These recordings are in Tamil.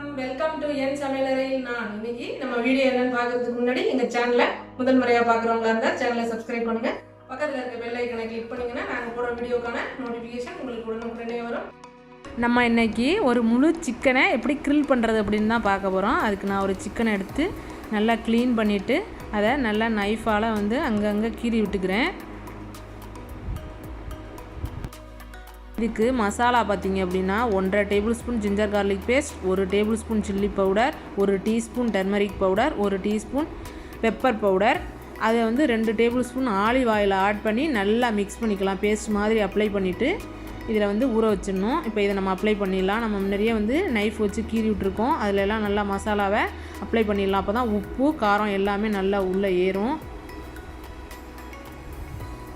வெல்கம் டு என் சமையலறை. நான் இன்னைக்கு நம்ம வீடியோ என்னன்னு பார்க்கறதுக்கு முன்னாடி எங்க சேனலை முதல் முறையாக பார்க்குறவங்களா இருந்தால் சேனலை சப்ஸ்கிரைப் பண்ணுங்க. பக்கத்தில் இருக்க பெல் ஐக்கனை கிளிக் பண்ணிங்கன்னா நாங்கள் போகிற வீடியோக்கான நோட்டிஃபிகேஷன் உங்களுக்கு உடனுக்குடனே வரும். நம்ம இன்னைக்கு ஒரு முழு சிக்கனை எப்படி கிரில் பண்ணுறது அப்படின்னு தான் பார்க்க போகிறோம். அதுக்கு நான் ஒரு சிக்கனை எடுத்து நல்லா க்ளீன் பண்ணிவிட்டு அதை நல்லா நைஃபால் வந்து அங்கங்கே கீறி விட்டுக்கிறேன். இதுக்கு மசாலா பார்த்திங்க அப்படின்னா 1.5 tablespoon ginger garlic paste, 1 tablespoon chilli powder, 1 teaspoon turmeric powder, 1 teaspoon pepper powder, அதை வந்து 2 tablespoon olive oil add பண்ணி நல்லா மிக்ஸ் பண்ணிக்கலாம். பேஸ்ட் மாதிரி அப்ளை பண்ணிவிட்டு இதில் வந்து ஊற வச்சிடணும். இப்போ இதை நம்ம அப்ளை பண்ணிடலாம். நம்ம முன்னாடியே வந்து நைஃப் வச்சு கீறி விட்டுருக்கோம். அதில் எல்லாம் நல்லா மசாலாவை அப்ளை பண்ணிடலாம். அப்போ தான் உப்பு காரம் எல்லாமே நல்லா உள்ளே ஏறும்.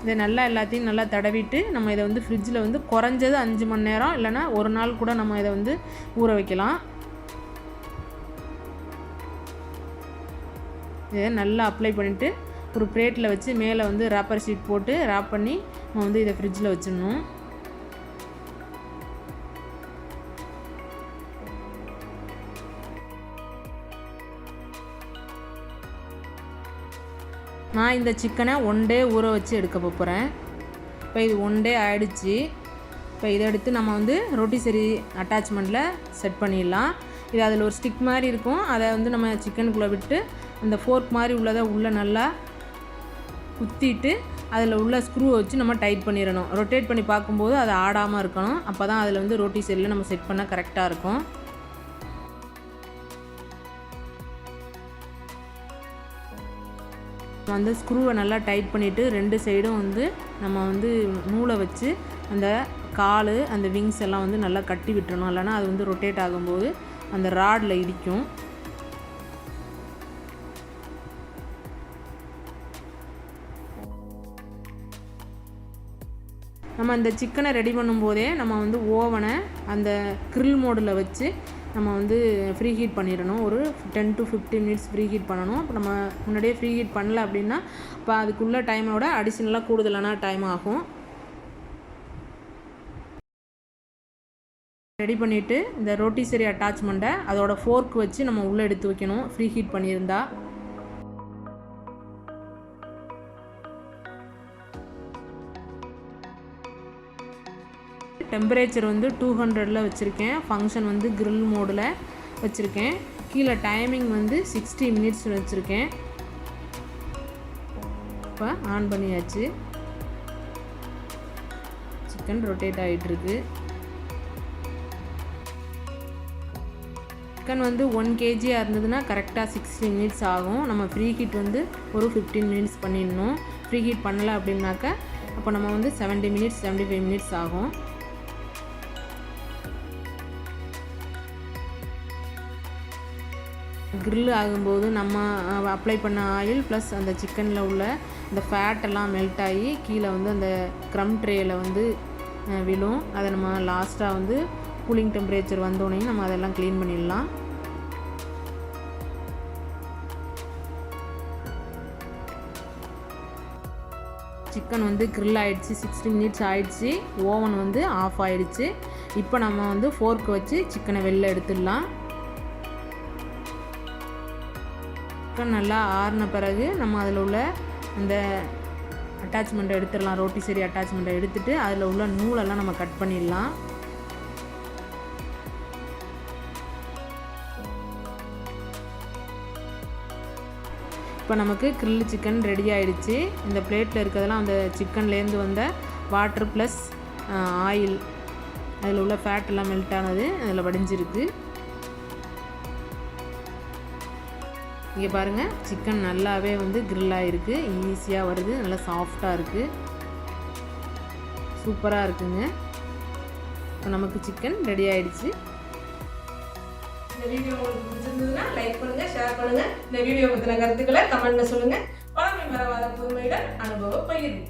இதை நல்லா எல்லாத்தையும் நல்லா தடவிட்டு நம்ம இதை வந்து ஃப்ரிட்ஜில் வந்து குறைஞ்சது 5 மணி நேரம் இல்லைனா ஒரு நாள் கூட நம்ம இதை வந்து ஊற வைக்கலாம். இதை நல்லா அப்ளை பண்ணிவிட்டு ஒரு பிளேட்டில் வச்சு மேலே வந்து ராப்பர் ஷீட் போட்டு ராப் பண்ணி நம்ம வந்து இதை ஃப்ரிட்ஜில் வச்சிடணும். நான் இந்த சிக்கனை 1 டே ஊற வச்சு எடுக்க போகிறேன். இப்போ இது 1 டே ஆகிடுச்சு. இப்போ இதை எடுத்து நம்ம வந்து ரொட்டிசரி அட்டாச்மெண்ட்டில் செட் பண்ணிடலாம். இது அதில் ஒரு ஸ்டிக் மாதிரி இருக்கும். அதை வந்து நம்ம சிக்கனுக்குள்ளே விட்டு அந்த ஃபோர்க் மாதிரி உள்ளதை உள்ளே நல்லா குத்திட்டு அதில் உள்ள ஸ்க்ரூவை வச்சு நம்ம டைட் பண்ணிடணும். ரொட்டேட் பண்ணி பார்க்கும்போது அது ஆடாமல் இருக்கணும். அப்போ தான் அதில் வந்து ரொட்டிசரியில் நம்ம செட் பண்ணால் கரெக்டாக இருக்கும். வந்து ஸ்க்ரூவை நல்லா டைட் பண்ணிவிட்டு 2 சைடும் வந்து நம்ம வந்து நூலை வச்சு அந்த கால் அந்த விங்ஸ் எல்லாம் வந்து நல்லா கட்டி விட்டுறணும். இல்லைனா அது வந்து ரொட்டேட் ஆகும்போது அந்த ராடில் இடிக்கும். நம்ம அந்த சிக்கனை ரெடி பண்ணும்போதே நம்ம வந்து ஓவனை அந்த கிரில் மோடில் வச்சு நம்ம வந்து ஃப்ரீ ஹீட் பண்ணிடணும். ஒரு 10 to 15 மினிட்ஸ் ஃப்ரீ ஹீட் பண்ணணும். இப்போ நம்ம முன்னாடியே ஃப்ரீ ஹீட் பண்ணல அப்படின்னா இப்போ அதுக்குள்ளே டைமோட அடிஷ்னலாக கூடுதலான டைம் ஆகும். ரெடி பண்ணிவிட்டு இந்த ரொட்டிசரி அட்டாச்மெண்ட்டை அதோட ஃபோர்க் வச்சு நம்ம உள்ளே எடுத்து வைக்கணும். ஃப்ரீ ஹீட் பண்ணியிருந்தா டெம்பரேச்சர் வந்து 200ல் வச்சுருக்கேன். ஃபங்க்ஷன் வந்து கிரில் மோடில் வச்சுருக்கேன். கீழே டைமிங் வந்து 60 மினிட்ஸ் வச்சுருக்கேன். இப்போ ஆன் பண்ணியாச்சு. சிக்கன் ரொட்டேட் ஆகிட்டுருக்கு. சிக்கன் வந்து 1 kg இருந்ததுன்னா கரெக்டாக 60 மினிட்ஸ் ஆகும். நம்ம ஃப்ரீ ஹீட் வந்து ஒரு 15 மினிட்ஸ் பண்ணிடணும். ஃப்ரீ ஹீட் பண்ணலை அப்படின்னாக்கா அப்போ நம்ம வந்து 70 மினிட்ஸ் 75 மினிட்ஸ் ஆகும். கிரில் ஆகும்போது நம்ம அப்ளை பண்ண ஆயில் ப்ளஸ் அந்த சிக்கனில் உள்ள அந்த ஃபேட்டெல்லாம் மெல்ட் ஆகி கீழே வந்து அந்த க்ரம் ட்ரேயில் வந்து விழும். அதை நம்ம லாஸ்ட்டாக வந்து கூலிங் டெம்பரேச்சர் வந்தோடனே நம்ம அதெல்லாம் க்ளீன் பண்ணிடலாம். சிக்கன் வந்து கிரில் ஆகிடுச்சு. 60 மினிட்ஸ் ஆகிடுச்சு. ஓவன் வந்து ஆஃப் ஆகிடுச்சு. இப்போ நம்ம வந்து ஃபோர்க்கு வச்சு சிக்கனை வெளில எடுத்துடலாம். சிக்கன் நல்லா ஆறின பிறகு நம்ம அதில் உள்ள அந்த அட்டாச்மெண்ட்டை எடுத்துடலாம். ரொட்டிசரி அட்டாச்மெண்ட்டை எடுத்துகிட்டு அதில் உள்ள நூலெல்லாம் நம்ம கட் பண்ணிடலாம். இப்போ நமக்கு கிரில் சிக்கன் ரெடி ஆகிடுச்சு. இந்த பிளேட்டில் இருக்கிறதெல்லாம் அந்த சிக்கன்லேருந்து வந்த வாட்டர் ப்ளஸ் ஆயில் அதில் உள்ள ஃபேட் எல்லாம் மெல்ட் ஆனது அதில் வடிஞ்சிருக்கு. இங்கே பாருங்கள், சிக்கன் நல்லாவே வந்து கிரில்லாக இருக்குது. ஈஸியாக வருது. நல்லா சாஃப்டாக இருக்குது. சூப்பராக இருக்குங்க. இப்போ நமக்கு சிக்கன் ரெடி ஆகிடுச்சு. இந்த வீடியோ உங்களுக்கு பிடிச்சிருந்ததுன்னா லைக் பண்ணுங்கள், ஷேர் பண்ணுங்கள். இந்த வீடியோ பற்றின கருத்துக்களை கமெண்ட்டில் சொல்லுங்கள். பழமை மறவாத புதுமையுடன் அனுபவ பகிர்வு.